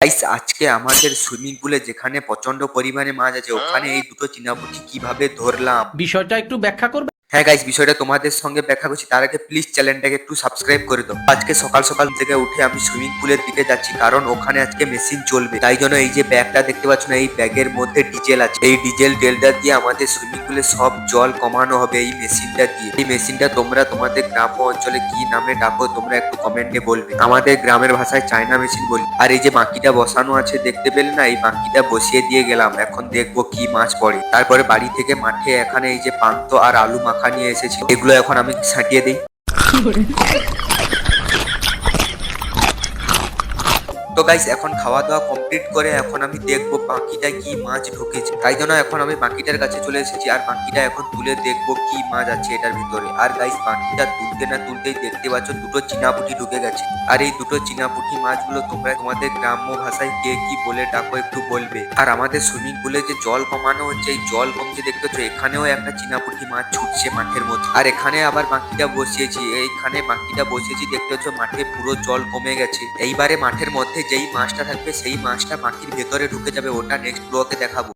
Guys আজকে আমাদের swimming পুলে যেখানে প্রচন্ড পরিমাণে মাছ আছে ওখানে এই দুটো চিনাপুটি কিভাবে ধরলাম। বিষয়টা একটু ব্যাখ্যা করবে? হ্যাঁ গাইস, বিষয়টা তোমাদের সঙ্গে ব্যাখ্যা করছি, তার আগে প্লিজ চ্যানেলটাকে একটু সাবস্ক্রাইব করে দাও। আজকে সকাল সকাল থেকে উঠে আমি সুইমিং পুলের দিকে যাচ্ছি, কারণ ওখানে আজকে মেশিন চলবে। তাই জন্য এই যে ব্যাগটা দেখতে পাচ্ছ না, এই ব্যাগের মধ্যে ডিজেল আছে। এই ডিজেল তেলটা দিয়ে আমাদের সুইমিং পুলে সব জল কমানো হবে এই মেশিনটা দিয়ে। এই মেশিনটা তোমরা তোমাদের গ্রাম্য অঞ্চলে কি নামে ডাকো তোমরা একটু কমেন্টে বলবে। আমাদের গ্রামের ভাষায় চায়না মেশিন বলি। আর এই যে বাকিটা বসানো আছে দেখতে পেলে না, এই বাকিটা বসিয়ে দিয়ে গেলাম। এখন দেখবো কি মাছ পড়ে। তারপরে বাড়ি থেকে মাঠে এখানে এই যে পান্তা আর আলু মাখা নিয়ে এসেছি, এগুলো এখন আমি ছাটিয়ে দিই। তো গাইস এখন খাওয়া দাওয়া কমপ্লিট করে এখন আমি দেখবো বাকিটা কি মাছ ঢুকেছে। তাই জন্য এখন আমি বাকিটার কাছে চলে এসেছি, আর বাকিটা এখন তুলে দেখবো কি মাছ আছে এটার ভিতরে। আর গাইস বাকিটা তুলতে না তুলতেই দেখতে পাচ্ছ দুটো চিনাপুটি ঢুকে গেছে। আর এই দুটো চিনাপুটি মাছগুলো তোমরা তোমাদের গ্রাম্য ভাষায় কে কি বলে ডাকো একটু বলবে। আর আমাদের সুইমিং পুলে যে জল কমানো হচ্ছে, এই জল কমছে দেখতে পাচ্ছ, এখানেও একটা চিনাপুটি মাছ ছুটছে মাঠের মধ্যে। আর এখানে আবার বাকিটা বসিয়েছি, এইখানে বাকিটা বসিয়েছি দেখতে পাচ্ছ, মাঠে পুরো জল কমে গেছে। এইবারে মাঠের মধ্যে যেই মাছটা থাকবে সেই মাছটা বাকির ভেতরে ঢুকে যাবে, ওটা নেক্সট ব্লগে দেখাবো।